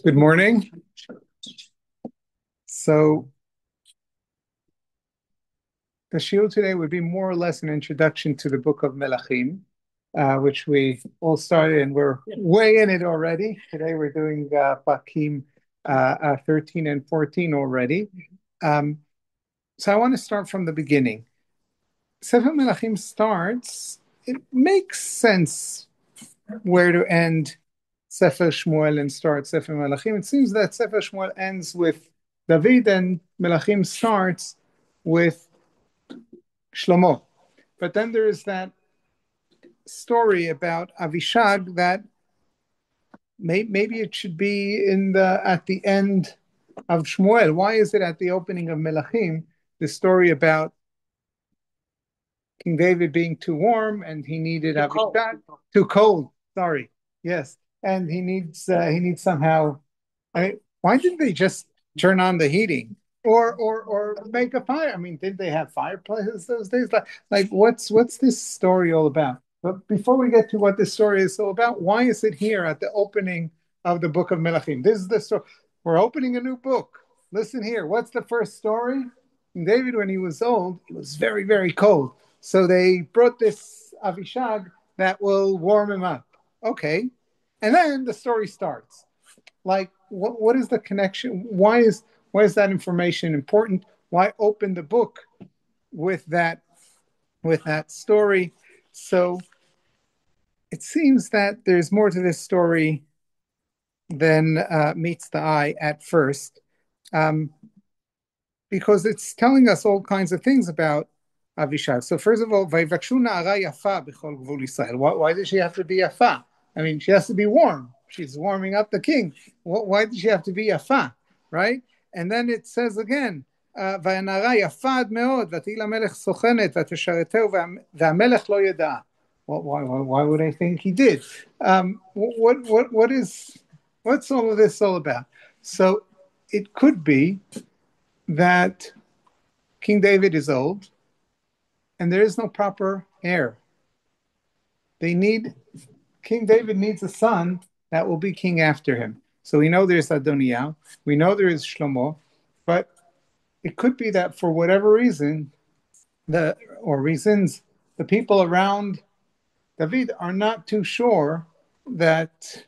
Good morning. So the Shiur today would be more or less an introduction to the book of Melachim, which we all started and we're way in it already. Today we're doing Pakim 13 and 14 already. So I want to start from the beginning. Sefer Melachim starts, it makes sense where to end Sefer Shmuel and start Sefer Melachim. It seems that Sefer Shmuel ends with David and Melachim starts with Shlomo. But then there is that story about Avishag that maybe it should be at the end of Shmuel. Why is it at the opening of Melachim, the story about King David being too warm and he needed Avishag, too cold. Sorry, yes, and he needs somehow. Why didn't they just turn on the heating or make a fire? I mean, did they have fireplaces those days? Like what's this story all about? But before we get to what this story is all about, why is it here at the opening of the book of Melachim? This is the story. We're opening a new book. Listen here. What's the first story? David, when he was old, he was very, very cold. So they brought this Avishag that will warm him up. Okay. And then the story starts. Like, what is the connection? Why is that information important? Why open the book with that story? So it seems that there's more to this story than meets the eye at first, because it's telling us all kinds of things about Avishag. So first of all, Vayivakshu na'ara yafa b'chol gvul Yisrael. Why does she have to be yafa? I mean, she has to be warm. She's warming up the king. Why does she have to be yafa, right? And then it says again, "Va'anara yafa ad meod, v'tihil HaMelech sochenet, v'teshareteu, v'HaMelech lo yada." Why would I think he did? What's all of this all about? So it could be that King David is old, and there is no proper heir. King David needs a son that will be king after him. So we know there's Adoniah, we know there is Shlomo, but it could be that for whatever reason, the people around David are not too sure that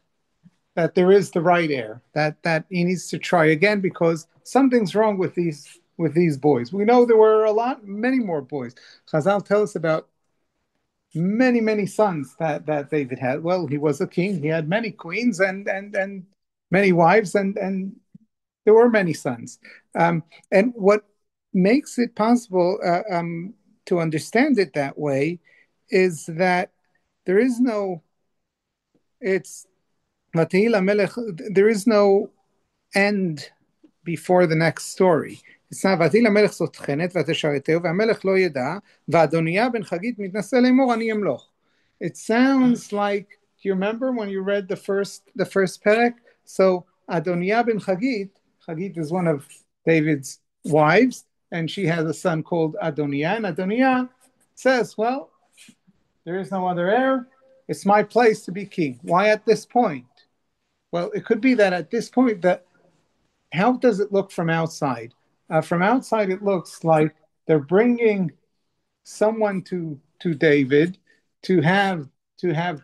there is the right heir, that he needs to try again because something's wrong with these boys. We know there were many more boys. Chazal tells us about many sons that David had. Well, he was a king. He had many queens and many wives, and there were many sons. And what makes it possible to understand it that way is that there is no end before the next story. It's not ותהי למלך סותכנת ותשרתהו והמלך לא ידע ואדוניה בן חגית מתנשא לאמור אני אמלוך. It sounds like, do you remember when you read the first perek? So Adoniah ben Chagit is one of David's wives, and she has a son called Adoniah, and Adoniah says, well, there is no other heir. It's my place to be king. Why at this point? Well, it could be that at this point, how does it look from outside? From outside, it looks like they're bringing someone to David to have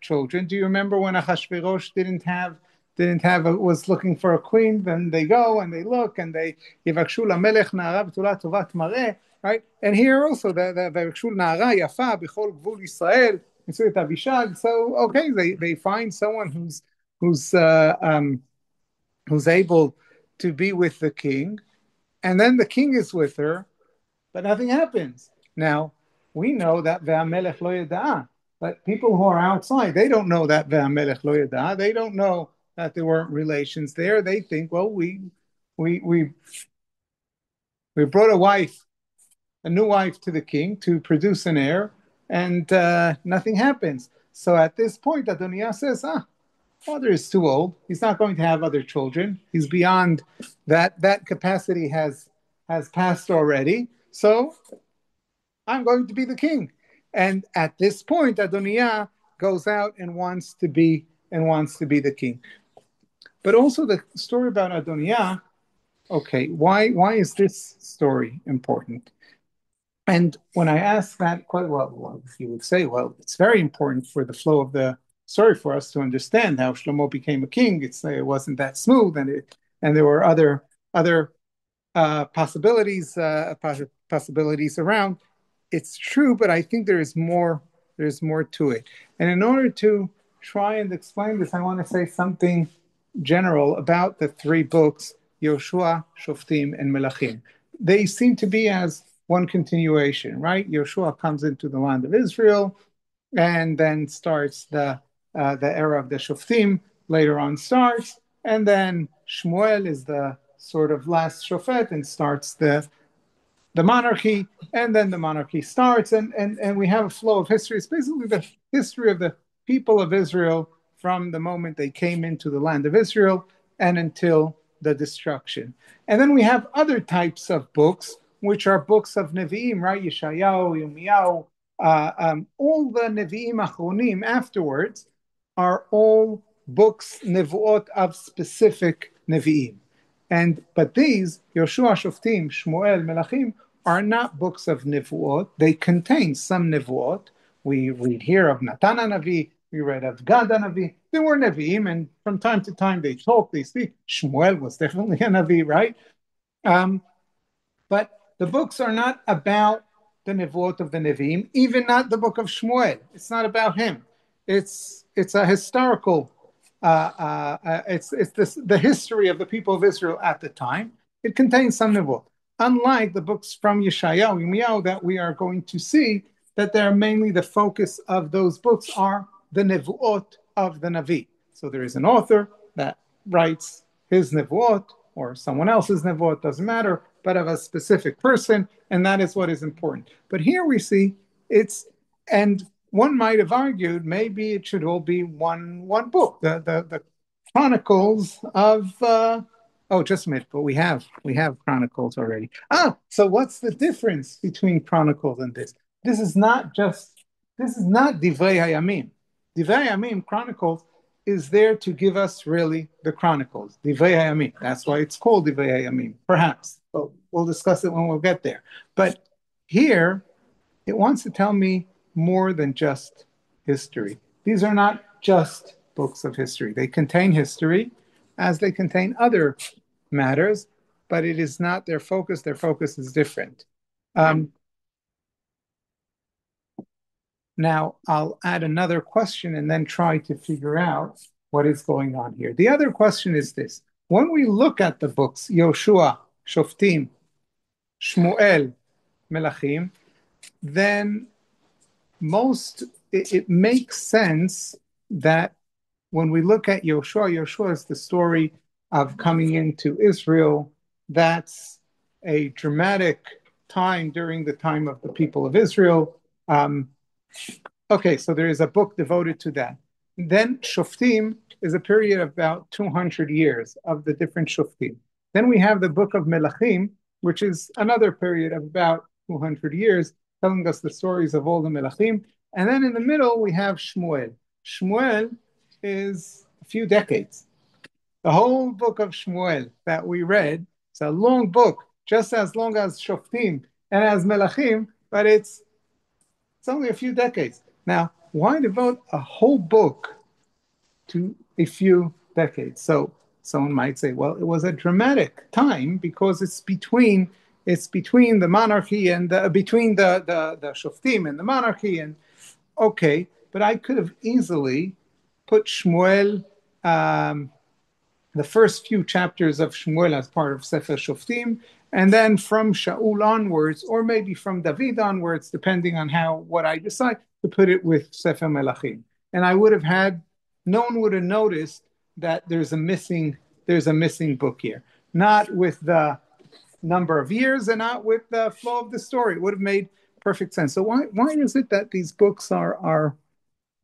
children. Do you remember when Ahashverosh was looking for a queen? Then they go and they look and they yivakshu lamelech na'ara b'tula tovat mareh, right? And here also the yivakshu na'ara yafa b'chol gvul Yisrael. Avishag. So okay, they find someone who's able to be with the king, and then the king is with her, but nothing happens. Now we know that ve'hamelech lo yada, but people who are outside, they don't know that ve'hamelech lo yada. They don't know that there weren't relations there. They think, well, we brought a new wife to the king to produce an heir, and nothing happens. So at this point, Adoniah says, father is too old. He's not going to have other children. He's beyond that. That capacity has passed already. So I'm going to be the king. And at this point, Adoniah goes out and wants to be the king. But also the story about Adoniah. Okay, why is this story important? And when I ask that, quite well, you would say, well, it's very important for the flow of the story for us to understand how Shlomo became a king. It wasn't that smooth, and there were other possibilities around. It's true, but I think there is more. There's more to it. And in order to try and explain this, I want to say something general about the three books, Yoshua, Shoftim, and Melachim. They seem to be as one continuation, right? Yoshua comes into the land of Israel, and then starts the era of the Shoftim. Later on starts, and then Shmuel is the sort of last Shofet and starts the monarchy, and then the monarchy starts, and we have a flow of history. It's basically the history of the people of Israel from the moment they came into the land of Israel and until the destruction. And then we have other types of books, which are books of Nevi'im, right? Yeshayahu, Yirmiyahu, all the Nevi'im Achronim afterwards are all books, Nevuot of specific Nevi'im. But these, Yoshua, Shoftim, Shmuel, Melachim, are not books of Nevuot. They contain some Nevuot. We read here of Natan Navi, we read of Gad Navi. They were Nevi'im, and from time to time they talk, they speak. Shmuel was definitely a Navi, right? But the books are not about the Nevuot of the Nevi'im, even not the book of Shmuel. It's not about him. It's a historical it's the history of the people of Israel at the time. It contains some nevuot, unlike the books from Yeshayahu, Yirmiyahu that we are going to see that they're mainly the focus of those books are the nevuot of the Navi. So there is an author that writes his nevuot or someone else's nevuot, doesn't matter, but of a specific person, and that is what is important. But here we see and one might have argued maybe it should all be one book, the Chronicles of. Oh, just a minute, but we have Chronicles already. So what's the difference between Chronicles and this? This is not Divrei Hayamim. Divrei Hayamim, Chronicles, is there to give us really the Chronicles. Divrei Hayamim. That's why it's called Divrei Hayamim. Perhaps, but we'll discuss it when we'll get there. But here, it wants to tell me more than just history. These are not just books of history. They contain history as they contain other matters, but it is not their focus. Their focus is different. Now, I'll add another question and then try to figure out what is going on here. The other question is this. When we look at the books, Yoshua, Shoftim, Shmuel, Melachim, then it makes sense that when we look at Yoshua is the story of coming into Israel. That's a dramatic time during the time of the people of Israel. Okay, so there is a book devoted to that. Then Shoftim is a period of about 200 years of the different Shoftim. Then we have the book of Melachim, which is another period of about 200 years, telling us the stories of all the Melachim. And then in the middle, we have Shmuel. Shmuel is a few decades. The whole book of Shmuel that we read, it's a long book, just as long as Shoftim and as Melachim, but it's only a few decades. Now, why devote a whole book to a few decades? So someone might say, well, it was a dramatic time because it's between the monarchy and between the Shoftim and the monarchy, and okay, but I could have easily put Shmuel, the first few chapters of Shmuel as part of Sefer Shoftim, and then from Shaul onwards, or maybe from David onwards, depending on what I decide, to put it with Sefer Melachim. And no one would have noticed that there's a missing book here. Not with the number of years and not with the flow of the story. It would have made perfect sense. So why is it that these books are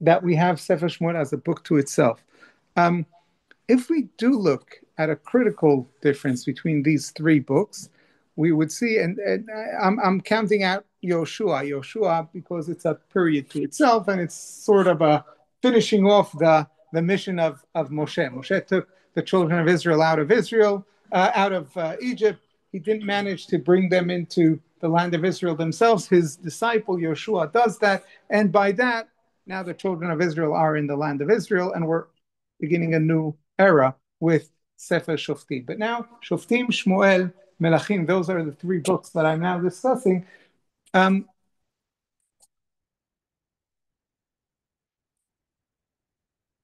that we have Sefer Shmuel as a book to itself? If we do look at a critical difference between these three books, we would see, and I'm counting out Yoshua because it's a period to itself, and it's sort of a finishing off the mission of Moshe. Moshe took the children of Israel out of Egypt. He didn't manage to bring them into the land of Israel themselves. His disciple Yoshua does that, and by that, now the children of Israel are in the land of Israel, and we're beginning a new era with Sefer Shoftim. But now, Shoftim, Shmuel, Melachim, those are the three books that I'm now discussing.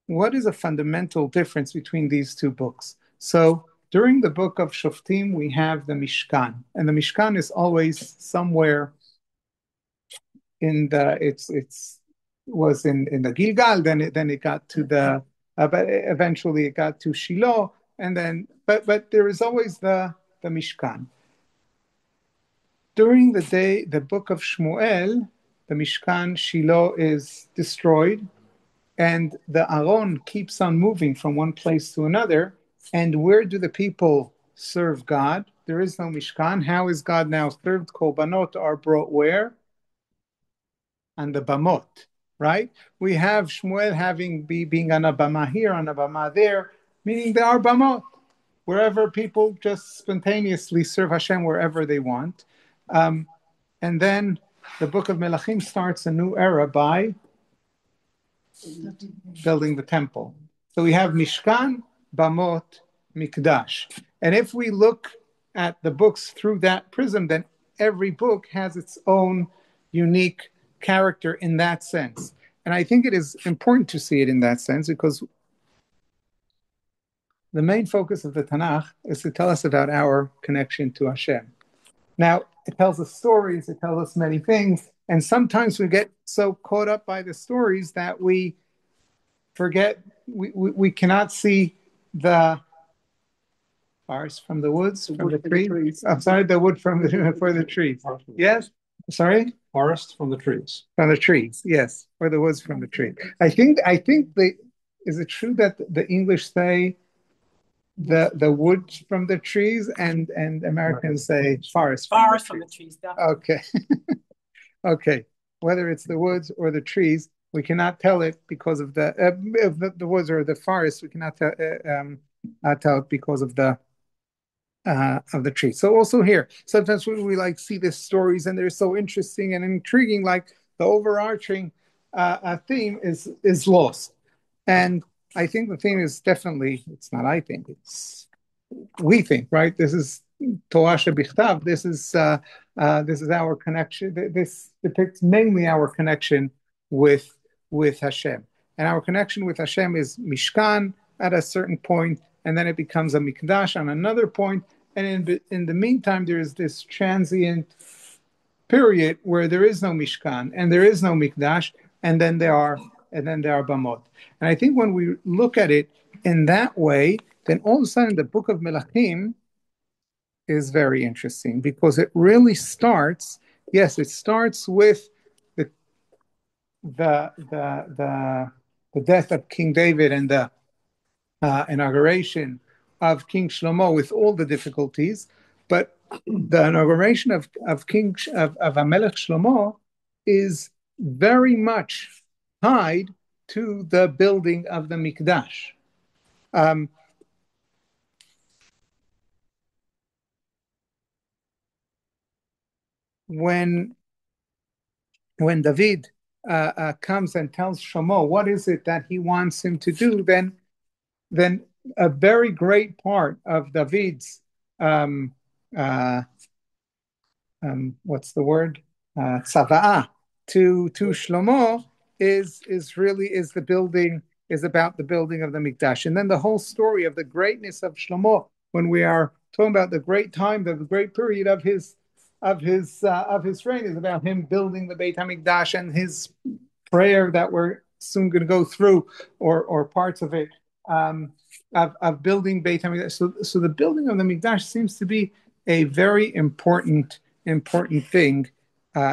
What is a fundamental difference between these two books? So during the book of Shoftim, we have the Mishkan, and the Mishkan is always somewhere in the it's was in the Gilgal. Then it got to the but eventually it got to Shiloh, and then but there is always the Mishkan. During the book of Shmuel, the Mishkan Shiloh is destroyed, and the Aron keeps on moving from one place to another. And where do the people serve God? There is no Mishkan. How is God now served? Korbanot are brought where? On the Bamot, right? We have Shmuel being on a Bama here, on a Bama there, meaning there are Bamot, wherever people just spontaneously serve Hashem wherever they want. And then the book of Melachim starts a new era by building the temple. So we have Mishkan, Bamot, Mikdash. And if we look at the books through that prism, then every book has its own unique character in that sense. And I think it is important to see it in that sense because the main focus of the Tanakh is to tell us about our connection to Hashem. Now, it tells us stories, it tells us many things, and sometimes we get so caught up by the stories that we forget, we cannot see the forest from the woods, from the trees. I'm sorry, the wood from for the trees. Yes? Sorry? Forest from the trees. From the trees, yes. Or the woods from the tree. I think is it true that the English say the wood from the trees and Americans say forest from the trees. Okay. Okay. Whether it's the woods or the trees, we cannot tell it because of the woods or the forest. We cannot tell it because of the tree. So also here, sometimes we like see these stories and they're so interesting and intriguing. Like the overarching theme is lost, and I think the theme is definitely. It's not. I think we think, right? This is Torah shebichtav. This is our connection. This depicts mainly our connection with Hashem, and our connection with Hashem is Mishkan at a certain point, and then it becomes a Mikdash on another point, and in the meantime, there is this transient period where there is no Mishkan and there is no Mikdash, and then there are Bamot. And I think when we look at it in that way, then all of a sudden the book of Melachim is very interesting because it really starts. Yes, it starts with the death of King David and the inauguration of King Shlomo with all the difficulties, but the inauguration of HaMelech Shlomo is very much tied to the building of the Mikdash. When David comes and tells Shlomo what is it that he wants him to do, then a very great part of David's what's the word? Tzava'ah to Shlomo is about the building of the Mikdash. And then the whole story of the greatness of Shlomo, when we are talking about the great time, the great period of his reign, is about him building the Beit HaMikdash and his prayer that we're soon going to go through, or parts of it, of building Beit HaMikdash. So the building of the Mikdash seems to be a very important thing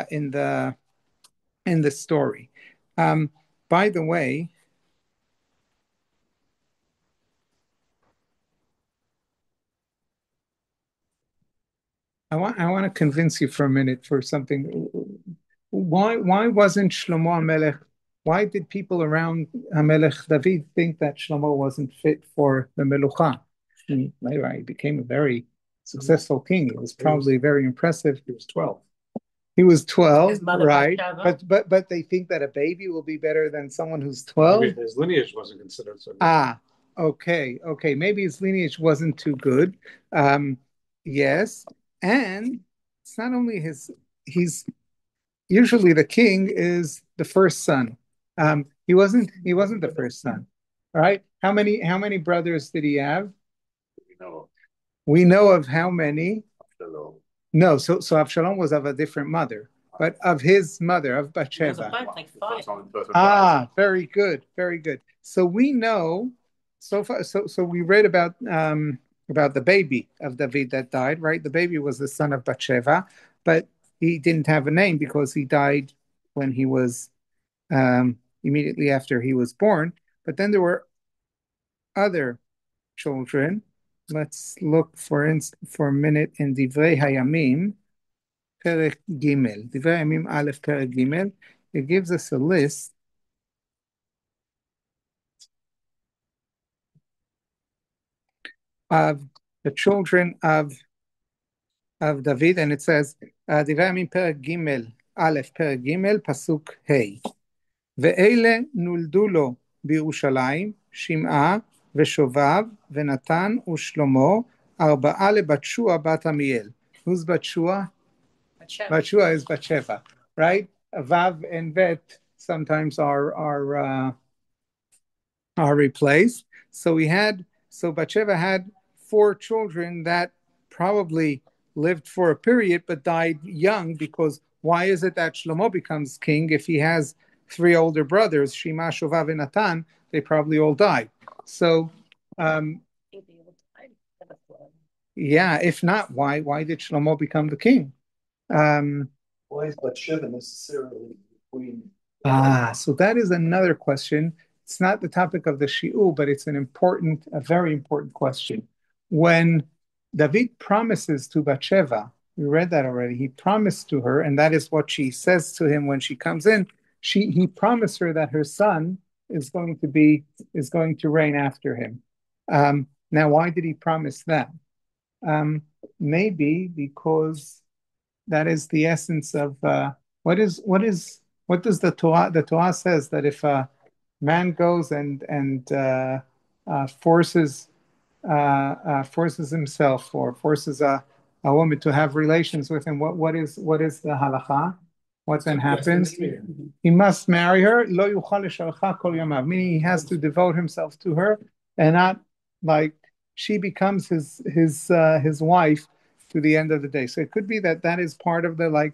in the story. By the way, I want to convince you for a minute for something. Why wasn't Shlomo HaMelech why did people around HaMelech David think that Shlomo wasn't fit for the Melucha? Later, he became a very successful king. It was probably very impressive. He was 12. He was 12, right? But they think that a baby will be better than someone who's 12. Maybe his lineage wasn't considered so good. Okay. Maybe his lineage wasn't too good. Yes, and it's not only he's usually the king is the first son. He wasn't the first son. All right. How many brothers did he have? We know of how many? No, so Avshalom was of a different mother, but of his mother, of Bathsheba. Very good, very good. So we know so far. So we read about the baby of David that died, right? The baby was the son of Bathsheba, but he didn't have a name because he died when he was immediately after he was born. But then there were other children. Let's look for a minute in Divrei Hayamim, Perek Gimel. Divrei Hayamim Aleph Perek Gimel. It gives us a list of the children of David, and it says Divrei Hayamim Perek Gimel Aleph Perek Gimel Pasuk Hey. ואלה נולדו לו בירושלים, שמעה ושובב ונתן ושלמה, 4 לבת שוע בת עמיאל. Who's בת שוע? Bat Shua is Bathsheba, right? Vav and Bet sometimes are replaced. So Bathsheba had 4 children that probably lived for a period but died young, because why is it that Shlomo becomes king if he has 3 older brothers, Shema, Shovav, and Natan? They probably all died. So, yeah, if not, why did Shlomo become the king? Why is Bathsheba necessarily queen? So that is another question. It's not the topic of the Shiur, but it's a very important question. When David promises to Bathsheba, we read that already. He promised to her, and that is what she says to him when she comes in. He promised her that her son is going to reign after him. Now, why did he promise that? Maybe because that is the essence of what does the Torah? The Torah says that if a man goes and forces himself or forces a woman to have relations with him, what is the halacha? What then happens? He must marry her. Lo yuchal l'shalcha kol yamav, meaning he has to devote himself to her, and not like she becomes his wife to the end of the day. So it could be that is part of the,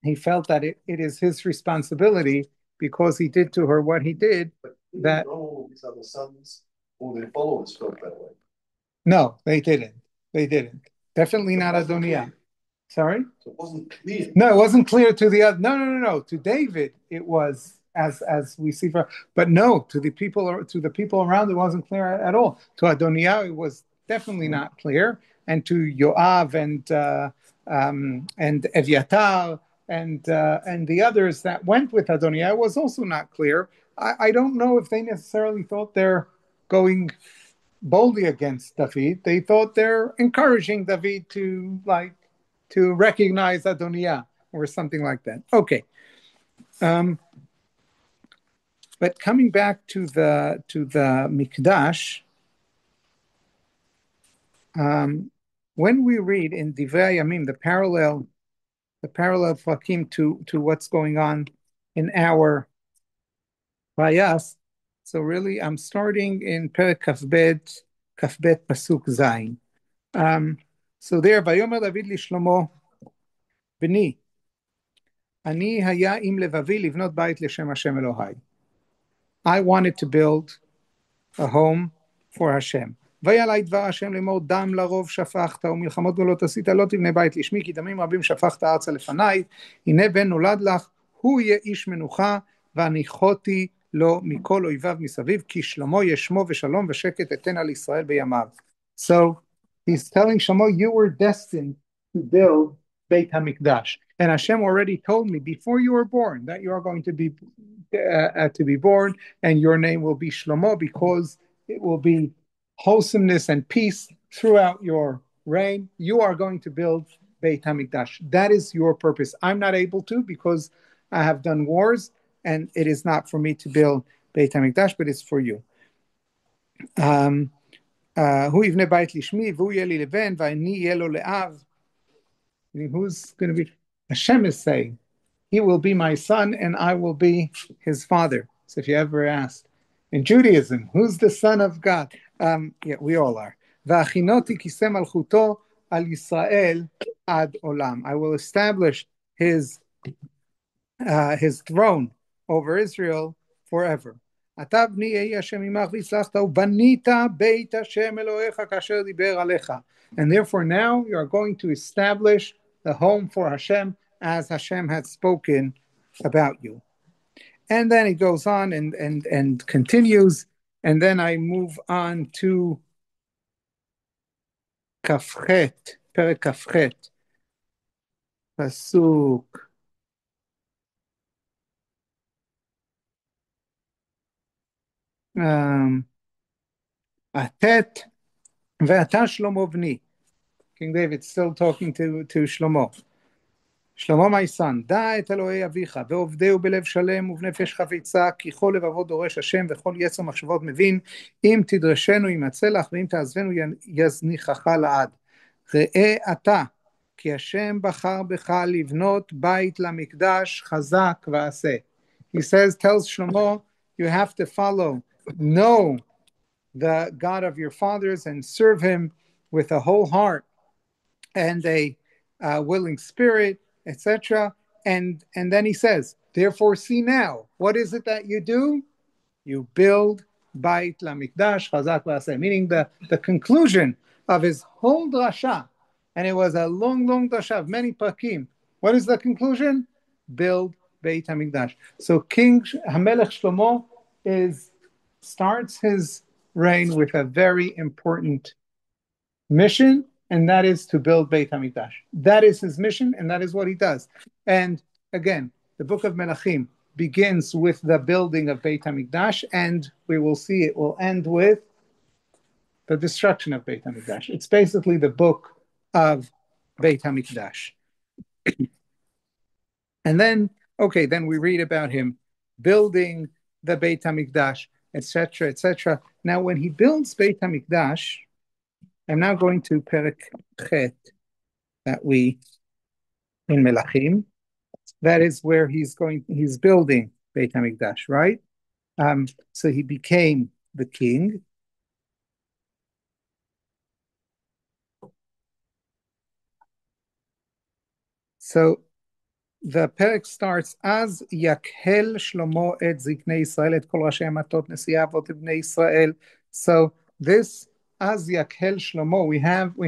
he felt that it is his responsibility because he did to her what he did. But that all his other sons or their followers felt that way. No, they didn't. Definitely not Adoniah. Sorry? So it wasn't clear. No, it wasn't clear to the other. No. To David, it was as we see. But no, to the people around, it wasn't clear at all. To Adoniah, it was definitely not clear, and to Yoav and Evyatar and the others that went with Adoniah, was also not clear. I don't know if they necessarily thought they're going boldly against David. They thought they're encouraging David to recognize Adoniah or something like that. Okay. But coming back to the Mikdash, when we read in Divrei Yamim the parallel Fakim to what's going on in our Vayas, so really I'm starting in Perek Kafbet Pasuk Zayin. So there, Vayomer David Shlomo, Bni, Ani haya im levavi livnot bait l'shem Hashem Elohai. I wanted to build a home for Hashem. והיה עלי דבר השם לאמור, דם לרוב שפכת ומלחמות גדולות עשית, לא תבנה בית לשמי, כי דמים רבים שפכת ארצה לפניי, הנה בן נולד לך, הוא יהיה איש מנוחה, והניחותי לו מכל אויביו מסביב, כי שלמה ישמו ושלום ושקט אתן על ישראל בימיו. So he's telling Shlomo, you were destined to build Beit HaMikdash, and Hashem already told me before you were born that you are going to to be born, and your name will be Shlomo, because it will be wholesomeness and peace throughout your reign. You are going to build Beit HaMikdash. That is your purpose. I'm not able to, because I have done wars, and it is not for me to build Beit HaMikdash, but it's for you. הוא יבנה בית לשמי, והוא יהיה לי לבן, ואני יהיה לו לאב. Who's going to be? Hashem is saying, he will be my son, and I will be his father. So if you ever asked, in Judaism, who's the son of God? Yeah, we all are. והכינותי כיסא מלכותו על ישראל עד עולם. I will establish his throne over Israel forever. אתה בני יהי השם עמך והצלחת ובנית בית השם אלוהיך כאשר דיבר עליך. And therefore now you are going to establish the home for Hashem as Hashem had spoken about you. And then it goes on and continues, and then I move on to Kafchet, Perek Kafchet, Pasuk Atet Ve'ata Shlomo bni. King David still talking to Shlomo. Shlomo, my son, דע את אלוהי אביך, ועובדהו בלב שלם ובנפש חפיצה, כי כל לבבו דורש השם, וכל יצר מחשבות מבין, אם תדרשנו ימצא לך, ואם תעזבנו יזניחך לעד. ראה אתה, כי השם בחר בך לבנות בית למקדש חזק ועשה. He says, tells Shlomo, you have to know the God of your fathers and serve him with a whole heart and a willing spirit, etc. And then he says, therefore see now, what is it that you do? You build Bait LaMikdash Chazak V'aseh, meaning the conclusion of his whole drasha. And it was a long drasha of many pakim. What is the conclusion? Build Beit HaMikdash. So King HaMelech Shlomo starts his reign with a very important mission, and that is to build Beit HaMikdash. That is his mission, and that is what he does. And again, the book of Melachim begins with the building of Beit HaMikdash, and we will see it will end with the destruction of Beit HaMikdash. It's basically the book of Beit HaMikdash. And then we read about him building the Beit HaMikdash, etc., etc. Now, when he builds Beit HaMikdash, I'm now going to Perek Chet that we in Melachim. That is where he's building Beit HaMikdash, right? So he became the king. So the Perek starts, Az yakhel Shlomo et ziknei Yisrael et kol rashi matot nesi avot bnei Yisrael. So this Az yakhel Shlomo, we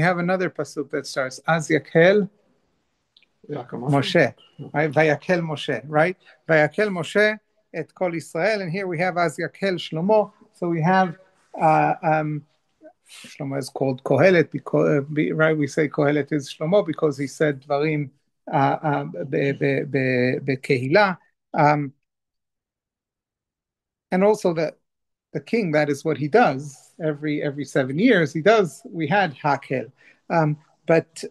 have another pasuk that starts, Az yakhel Moshe, right? Vayakhel Moshe, right? Vayakhel Moshe et kol Yisrael, and here we have Az yakhel Shlomo. So we have Shlomo is called Kohelet because right, we say Kohelet is Shlomo because he said dvarim bekehila, and also the king, that is what he does every 7 years. We had Hakel, but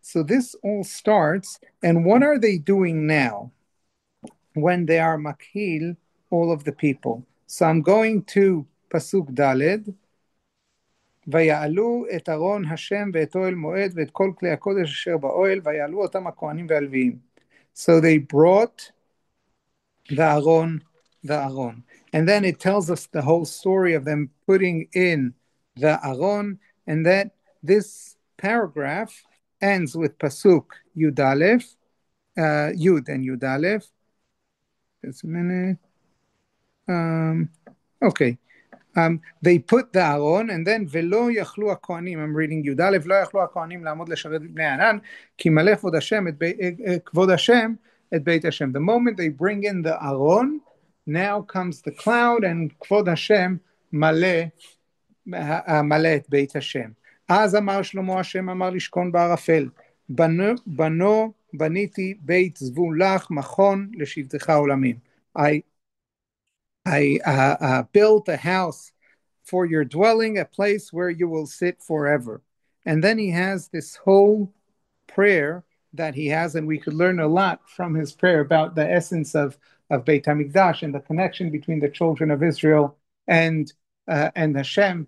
so this all starts, and what are they doing now when they are makhil all of the people? So I'm going to Pasuk Daled. ויעלו את ארון השם ואת אוהל מועד ואת כל כלי הקודש אשר באוהל ויעלו אותם הכהנים והלוויים. So they brought the Aron. And then it tells us the whole story of them putting in the Aron, and that this paragraph ends with Pasuk Yud Aleph, Yud and Yud Aleph. Just a minute. Okay. They put the Aron, and then ולא יכלו הכהנים, I'm reading י"א, לא יכלו הכהנים לעמוד לשרת בני ענן, כי מלא כבוד השם את בית השם. The moment they bring in the Aron, now comes the cloud, and כבוד השם מלא את בית השם. אז אמר שלמה השם אמר לשכון בערפל, בנו baniti beit zvun lach machon leshivtecha olamim. I built a house for your dwelling, a place where you will sit forever. And then he has this whole prayer that he has, and we could learn a lot from his prayer about the essence of Beit HaMikdash and the connection between the children of Israel and Hashem.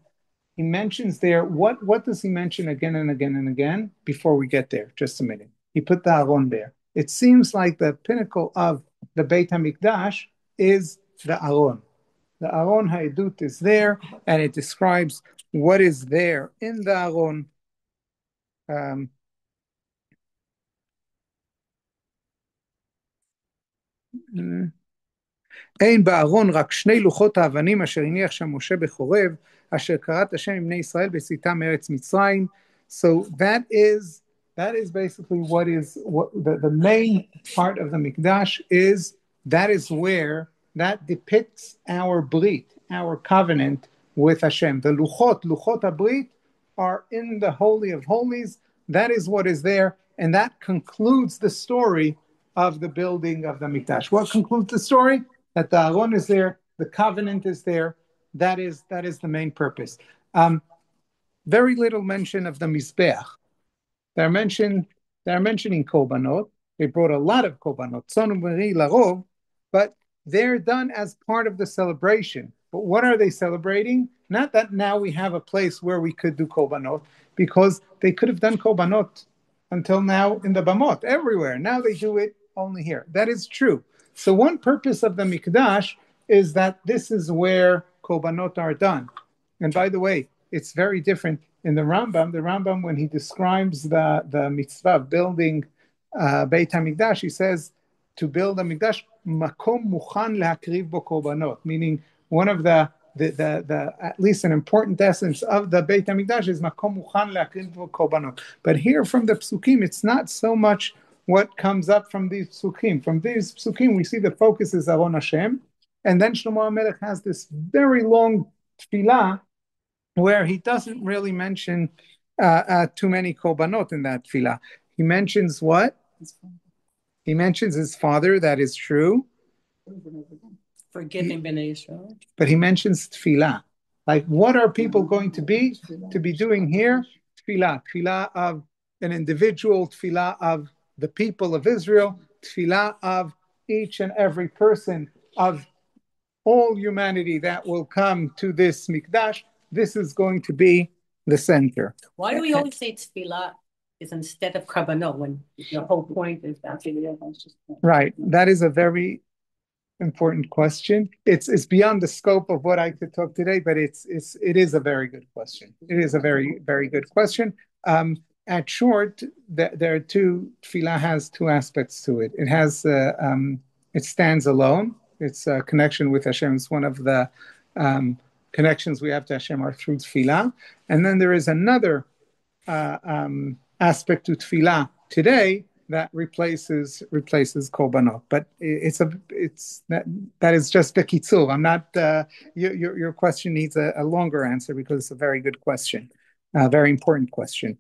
He mentions there, what does he mention again and again and again? Before we get there, just a minute. He put the Aron there. It seems like the pinnacle of the Beit HaMikdash is the Aron. The Aron Ha'edut is there, and it describes what is there in the Aron. אין בארון רק שני לוחות האבנים אשר הניח שם משה בחורב, אשר כרת השם עם בני ישראל בצאתם מארץ מצרים. So that is basically what the main part of the Mikdash is. That is where that depicts our brit, our covenant with Hashem. The luchot habrit are in the Holy of Holies. That is what is there, and that concludes the story of the building of the Mikdash. What concludes the story? That the Aron is there, the covenant is there. That is the main purpose. Very little mention of the Mizbeach. They're mentioning korbanot. They brought a lot of korbanot, tzon u'meri larov, but they're done as part of the celebration. But what are they celebrating? Not that now we have a place where we could do korbanot, because they could have done korbanot until now in the Bamot, everywhere. Now they do it only here. That is true. So one purpose of the Mikdash is that this is where korbanot are done. And by the way, it's very different in the Rambam. The Rambam, when he describes the mitzvah of building Beit HaMikdash, he says to build a Mikdash, makom muchan leakriv bo korbanot, meaning one of the at least an important essence of the Beit HaMikdash is makom muchan leakriv bo korbanot. But here from the psukim, it's not so much what comes up from these psukim. From these psukim, we see the focus is Aron Hashem, and then Shlomo HaMelech has this very long tefillah where he doesn't really mention too many korbanot in that tefillah. He mentions what? He mentions his father. That is true. Forgiving Bnei Israel. But he mentions tefillah. Like, what are people going to be doing here? Tefillah of an individual, tefillah of the people of Israel, tefillah of each and every person of all humanity that will come to this mikdash. This is going to be the center. Why do we always say tefillah is instead of korbanot when the whole point is that? Right. That is a very important question. It's beyond the scope of what I could talk today, but it is a very good question. It is a very, very good question. At short, there are two. Tefillah has two aspects to it. It has it stands alone. It's a connection with Hashem. It's one of the connections we have to Hashem are through tefillah. And then there is another aspect to tefillah today that replaces korbanot. But that is just a kitzur. I'm not. Your question needs a longer answer because it's a very good question, a very important question.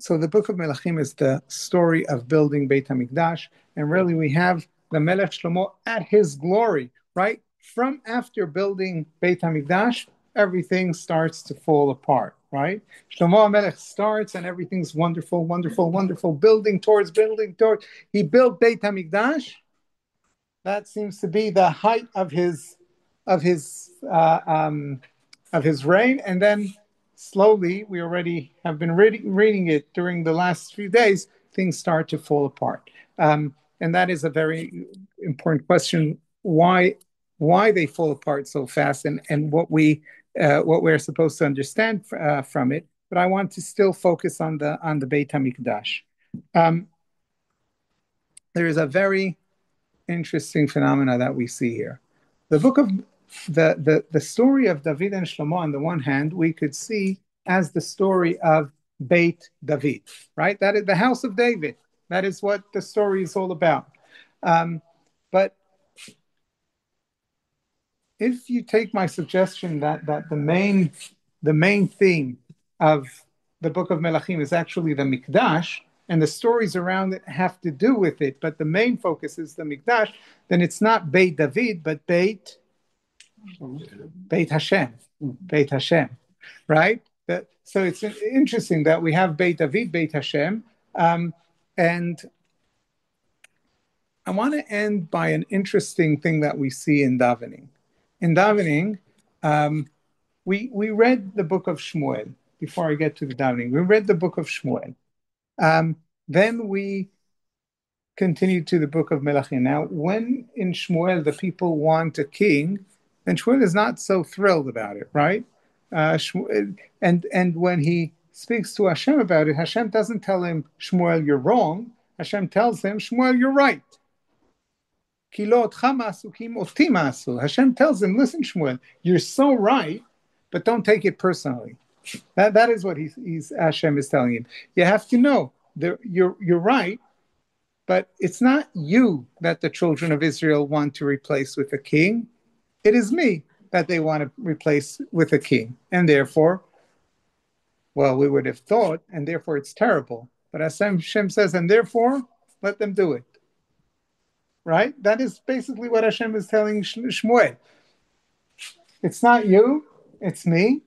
So the book of Melachim is the story of building Beit HaMikdash, and really we have the Melech Shlomo at his glory, right? From after building Beit HaMikdash, everything starts to fall apart, right? Shlomo HaMelech starts and everything's wonderful, wonderful, wonderful, building towards. He built Beit HaMikdash. That seems to be the height of his reign, and then slowly, we already have been reading it during the last few days, things start to fall apart. And that is a very important question, why they fall apart so fast, and what we're supposed to understand from it. But I want to still focus on the Beit HaMikdash. There is a very interesting phenomena that we see here. The book of the story of David and Shlomo, on the one hand, we could see as the story of Beit David, right? That is the house of David. That is what the story is all about. But if you take my suggestion that the main theme of the book of Melachim is actually the Mikdash, and the stories around it have to do with it, but the main focus is the Mikdash, then it's not Beit David, but Beit Hashem, Beit Hashem, right? So it's interesting that we have Beit David, Beit Hashem, and I want to end by an interesting thing that we see in davening. In davening, we read the book of Shmuel. Before I get to the davening, we read the book of Shmuel. Then we continued to the book of Melachim. Now, when in Shmuel the people want a king, then Shmuel is not so thrilled about it, right? And when he speaks to Hashem about it, Hashem doesn't tell him, Shmuel, you're wrong. Hashem tells him, Shmuel, you're right. Hashem tells him, listen, Shmuel, you're so right, but don't take it personally. That is what Hashem is telling him. You have to know, you're right, but it's not you that the children of Israel want to replace with a king. It is me that they want to replace with a king. And therefore, well, we would have thought, and therefore it's terrible. But Hashem says, and therefore, let them do it. Right? That is basically what Hashem is telling Shmuel. It's not you, it's me,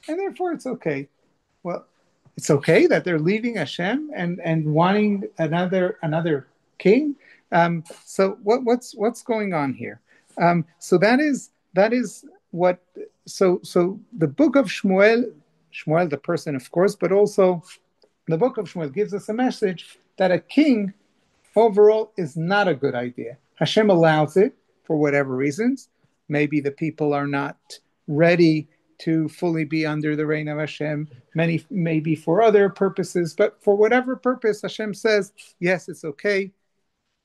and therefore it's okay. Well, it's okay that they're leaving Hashem and wanting another king. So what's going on here? So that is what. So the book of Shmuel, the person, of course, but also the book of Shmuel gives us a message that a king overall is not a good idea. Hashem allows it for whatever reasons. Maybe the people are not ready to fully be under the reign of Hashem. Maybe for other purposes, but for whatever purpose, Hashem says, yes, it's okay.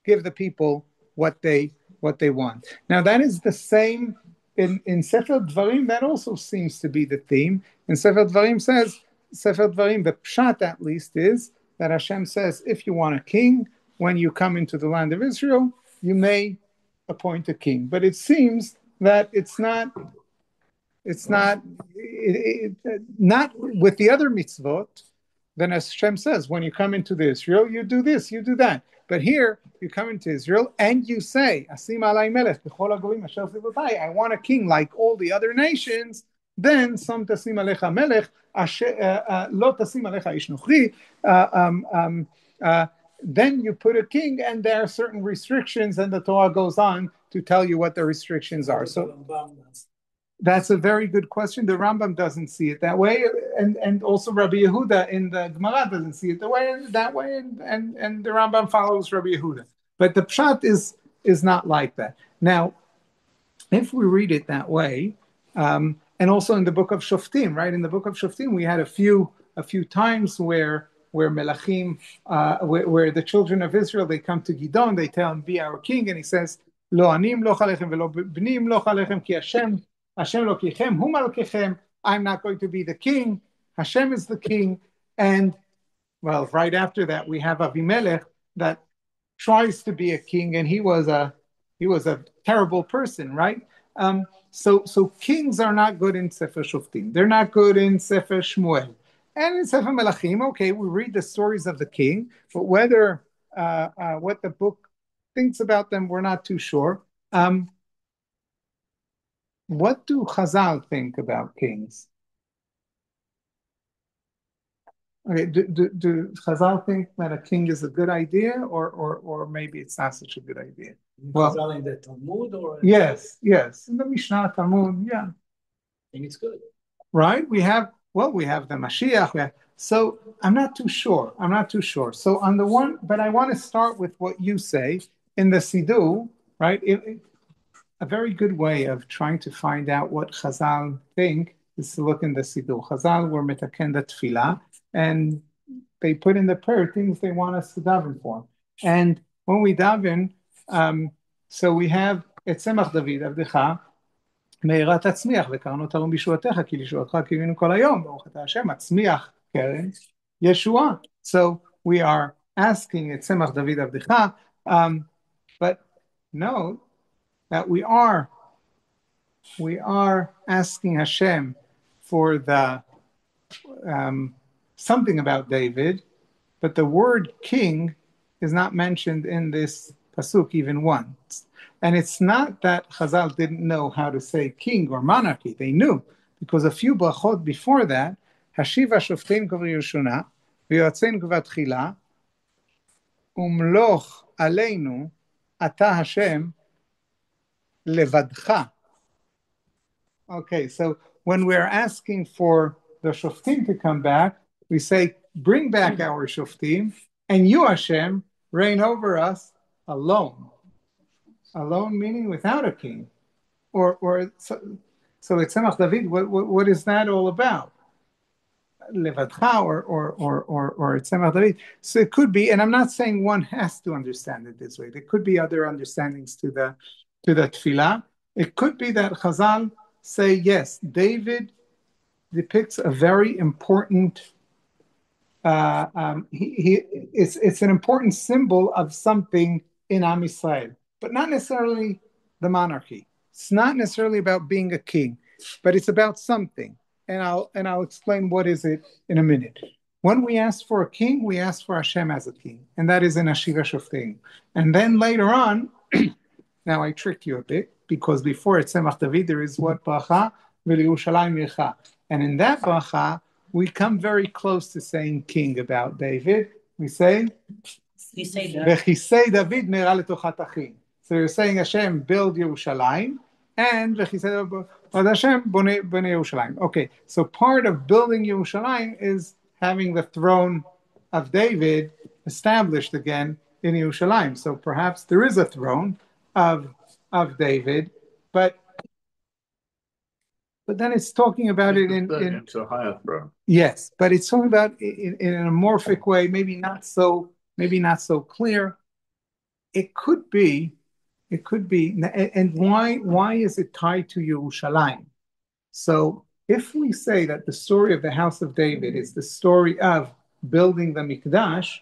Give the people what they want. Now that is the same in Sefer Dvarim. That also seems to be the theme. In Sefer Dvarim, the pshat at least is that Hashem says, if you want a king, when you come into the land of Israel, you may appoint a king. But it seems that it's not with the other mitzvot. Then as Hashem says, when you come into Israel, you do this, you do that. But here, you come into Israel and you say, Asim alai melech, I want a king like all the other nations. Then, Sam tasim alecha melech, lo tasim alecha ish nochri. Then you put a king, and there are certain restrictions, and the Torah goes on to tell you what the restrictions are. So that's a very good question. The Rambam doesn't see it that way, and also Rabbi Yehuda in the Gemara doesn't see it that way, and the Rambam follows Rabbi Yehuda. But the pshat is not like that. Now, if we read it that way, and also in the book of Shoftim, right? In the book of Shoftim, we had a few times where Melachim, where the children of Israel, they come to Gidon, they tell him, be our king, and he says, Lo anim lo chalechem velo bnim lo chalechem ki Hashem lo kichem hu malkechem. I'm not going to be the king. Hashem is the king. And well, right after that, we have Avimelech that tries to be a king, and he was a terrible person, right? So kings are not good in Sefer Shoftim. They're not good in Sefer Shmuel. And in Sefer Melachim, okay, we read the stories of the king, but whether what the book thinks about them, we're not too sure. What do Chazal think about kings? Okay, do Chazal think that a king is a good idea, or maybe it's not such a good idea? Well, Chazal in the Talmud, or yes, in the Mishnah, Talmud, yeah. I think it's good. Right? We have the Mashiach. So I'm not too sure. So on the one, but I want to start with what you say in the Siddur, right? A very good way of trying to find out what Chazal think is to look in the Siddur. Chazal were metaken the tefillah, and they put in the prayer things they want us to daven for. And when we daven, so we have Etzemach David Avdecha, מהרה תצמיח, וקרנו תרום בישועתך, כי לישועתך קיווינו כל היום, ברוך אתה השם, מצמיח קרן ישועה. So we are asking את צמח דוד עבדך, but note that we are we are asking Hashem for the something about David, but the word king is not mentioned in this pasuk even once. And it's not that Chazal didn't know how to say king or monarchy. They knew, because a few brachot before that, Hashiv HaShoftim K'Rishona, V'yotzenu K'Vatchila, Umloch Aleinu, Ata Hashem, Levadcha. Okay, so when we're asking for the Shoftim to come back, we say, bring back our Shoftim, and you, Hashem, reign over us alone. Alone meaning without a king. So it's Tzemach David, what is that all about? Levadcha or Tzemach David. So it could be, and I'm not saying one has to understand it this way. There could be other understandings to the tefillah. It could be that Chazal say, yes, David depicts a very important, it's an important symbol of something in Am Yisrael, but not necessarily the monarchy. It's not necessarily about being a king, but it's about something. And I'll explain what is it in a minute. When we ask for a king, we ask for Hashem as a king, and that is in Hashiv HaShoftim. And then later on, now I tricked you a bit, because before it's Tzemach David, there is what? Bracha v'Yerushalayim Yircha. And in that bracha, we come very close to saying king about David. We say, V'chisei David me'era letochat achim. So you're saying, Hashem, build Yerushalayim, and V'chisei Hashem, bonei Yerushalayim. Okay, so part of building Yerushalayim is having the throne of David established again in Yerushalayim. So perhaps there is a throne of David, but then it's talking about it in a higher throne. Yes, but it's talking about in an amorphic way, maybe not so clear. It could be, and why is it tied to Yerushalayim? So if we say that the story of the house of David is the story of building the Mikdash,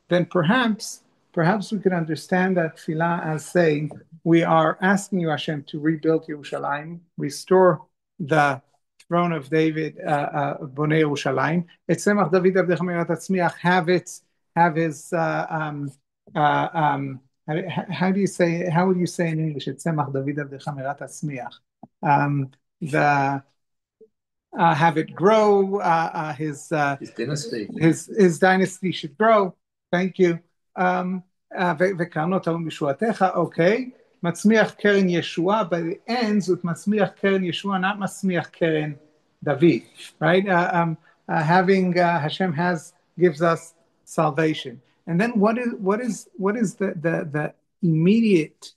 then perhaps we could understand that tefillah as saying, we are asking you, Hashem, to rebuild Yerushalayim, restore the throne of David, Bonei Yerushalayim. It's Tzemach David Avdecha Me'erat Tzmiach, have his, how would you say in English? It's Tzemach David Avdecha Me'erat Tzmiach. Have it grow, his dynasty. His dynasty should grow. Thank you. וקרנות היום בשבועתך, okay. מצמיח קרן ישועה, but it ends with מצמיח קרן ישועה, not מצמיח קרן David, right? Having Hashem gives us salvation, and then what is the immediate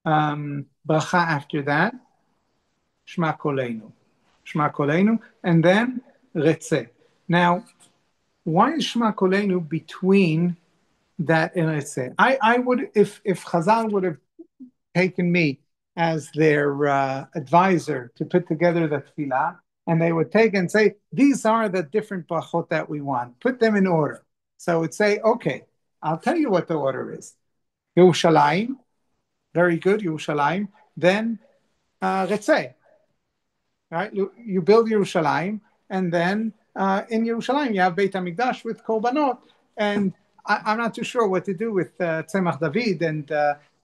bracha after that? Shema Koleinu, and then Retzeh. Now, why is Shema Koleinu between that and Retzeh? I would, if Chazal would have taken me as their advisor to put together the tefillah, and they would take and say, these are the different brachot that we want, put them in order. So I would say, okay, I'll tell you what the order is. Yerushalayim, very good, Yerushalayim, then Retzeh. Right? You build Yerushalayim, and then in Yerushalayim you have Beit HaMikdash with Korbanot, and I'm not too sure what to do with Tzemach David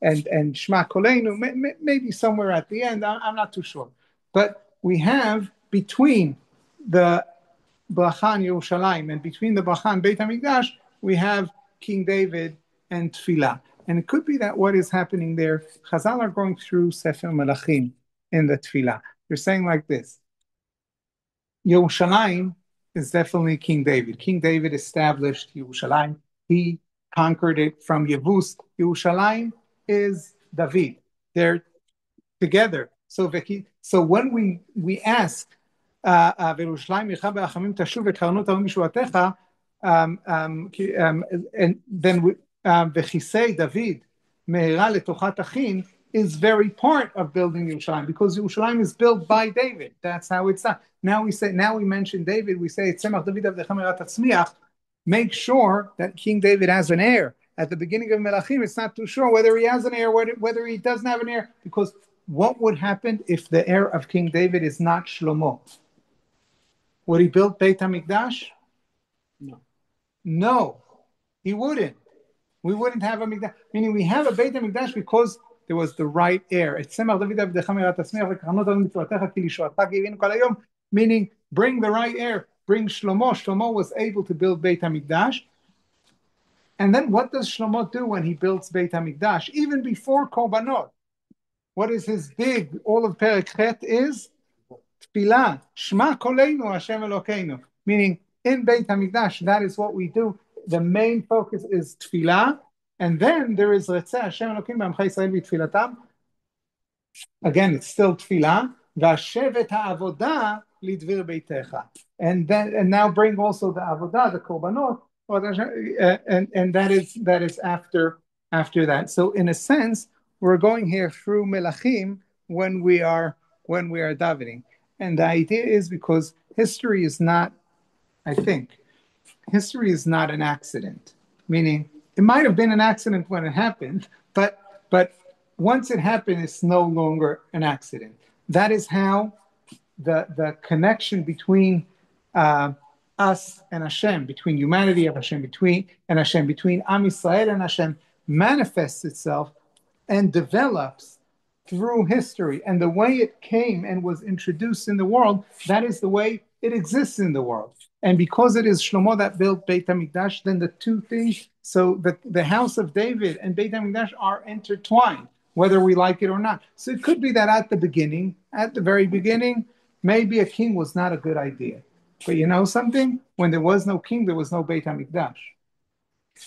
and Shema Koleinu, maybe somewhere at the end, I'm not too sure. But we have between the Bracha and Yerushalayim and between the Bracha and Beit HaMikdash, we have King David and Tefillah. And it could be that what is happening there, Chazal are going through Sefer Melachim in the Tefillah. They're saying like this: Yerushalayim is definitely King David. King David established Yerushalayim. He conquered it from Yevus. Yerushalayim is David. They're together. So when we ask, and then V'chisei David me'era letochat achim is very part of building Yerushalayim, because Yerushalayim is built by David. That's how it's done. Now we mention David, we say Tzemach David Avdecha Me'erat Tzmiach. Make sure that King David has an heir. At the beginning of Melachim, it's not too sure whether he has an heir, whether he doesn't have an heir, because what would happen if the heir of King David is not Shlomo? Would he build Beit HaMikdash? No. No, he wouldn't. We wouldn't have a Mikdash. Meaning we have a Beit HaMikdash because there was the right heir. Meaning bring the right heir. Bring Shlomo. Shlomo was able to build Beit HaMikdash. And then what does Shlomo do when he builds Beit HaMikdash? Even before Korbanot. What is his big, all of Perek Chet is? Tfilah. Shema koleinu Hashem Elokeinu. Meaning in Beit HaMikdash, that is what we do. The main focus is Tfilah. And then there is Retzeh Hashem Elokeinu B'Amcha Yisrael B'Tfilatam. Again, it's still Tfilah. V'ashevet ha'avodah lidvir beitecha. And now bring also the avodah, the korbanot, and that is after that. So in a sense, we're going here through Melachim when we are davening, and the idea is because history is not, I think, history is not an accident. Meaning, it might have been an accident when it happened, but once it happened, it's no longer an accident. That is how the connection between us and Hashem, between humanity and Hashem, between Am Yisrael and Hashem, manifests itself and develops through history. And the way it came and was introduced in the world, that is the way it exists in the world. And because it is Shlomo that built Beit HaMikdash, then the two things, so the house of David and Beit HaMikdash are intertwined, whether we like it or not. So it could be that at the very beginning, maybe a king was not a good idea. But you know something? When there was no king, there was no Beit HaMikdash.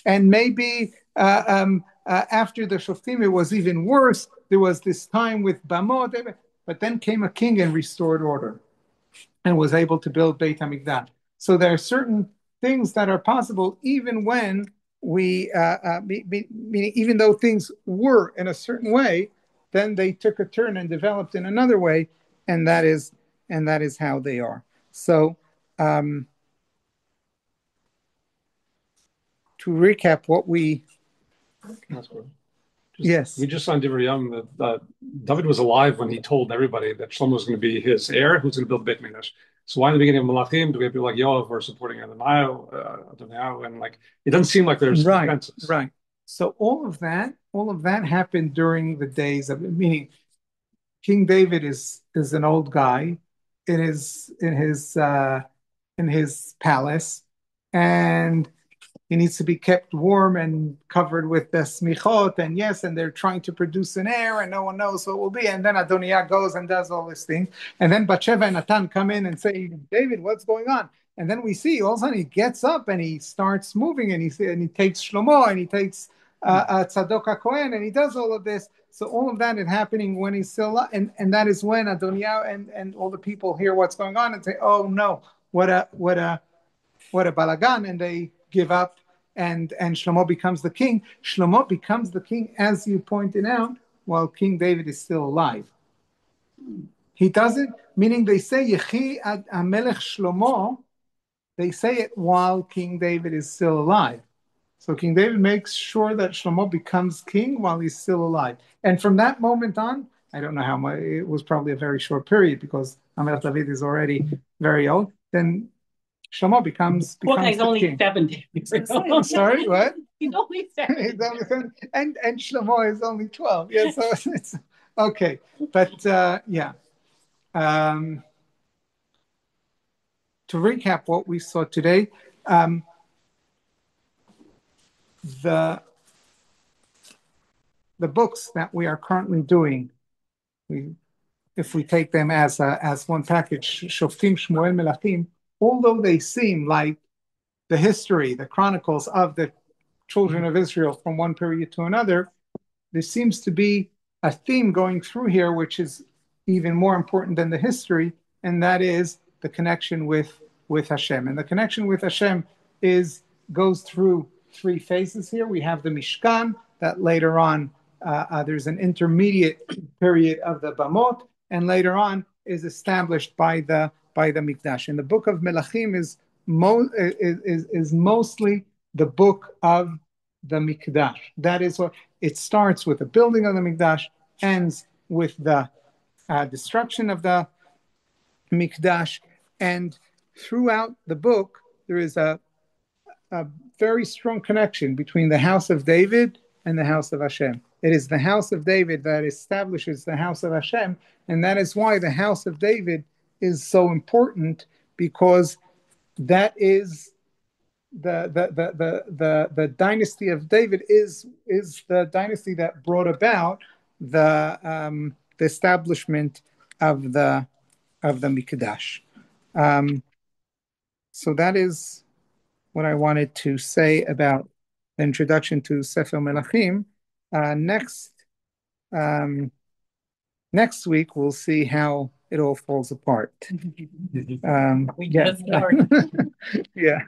And maybe after the Shoftim, it was even worse. There was this time with Bamot, but then came a king and restored order and was able to build Beit HaMikdash. So there are certain things that are possible even when we, meaning even though things were in a certain way, then they took a turn and developed in another way, and that is how they are. So to recap what we... Yes. We just saw in Divrei Yam that David was alive when he told everybody that Shlomo was going to be his heir, who's going to build Beit Mikdash. So why in the beginning of Melachim do we have people like Yoav who are supporting Adoniah, and like it doesn't seem like there's consensus. Right. So all of that happened during the days of, meaning King David is an old guy in his palace, and he needs to be kept warm and covered with the smichot, and they're trying to produce an heir, and no one knows what it will be. And then Adoniah goes and does all these things. And then Bathsheba and Natan come in and say, David, what's going on? And then we see all of a sudden he gets up and he starts moving, and he takes Shlomo, and he takes Tzadok HaKohen, and he does all of this. So all of that is happening when he's still alive. And that is when Adoniah and all the people hear what's going on and say, oh no, what a balagan, and they give up, and Shlomo becomes the king. Shlomo becomes the king, as you pointed out, while King David is still alive. He doesn't, meaning they say Yechi HaMelech Shlomo, they say it while King David is still alive. So King David makes sure that Shlomo becomes king while he's still alive. And from that moment on, I don't know how much, it was probably a very short period because HaMelech David is already very old. Then Shlomo becomes he's only king. 70. Sorry, what? He's only 70. He's only 70. And Shlomo is only 12. Yeah, so it's okay. But yeah. To recap what we saw today, the books that we are currently doing, if we take them as one package, Shoftim, Shmuel, Melachim, although they seem like the history, the chronicles of the children of Israel from one period to another, there seems to be a theme going through here which is even more important than the history, and that is the connection with Hashem. And the connection with Hashem goes through three phases here. We have the Mishkan, that later on there's an intermediate period of the Bamot, and later on is established by the Mikdash. And the book of Melachim is mostly the book of the Mikdash. That is what it starts with, the building of the Mikdash, ends with the destruction of the Mikdash. And throughout the book, there is a very strong connection between the house of David and the house of Hashem. It is the house of David that establishes the house of Hashem, and that is why the house of David is so important, because that is the dynasty of David is the dynasty that brought about the establishment of the Mikdash. So that is what I wanted to say about the introduction to Sefer Melachim. Next week we'll see how it all falls apart. We Yeah. just started. Yeah.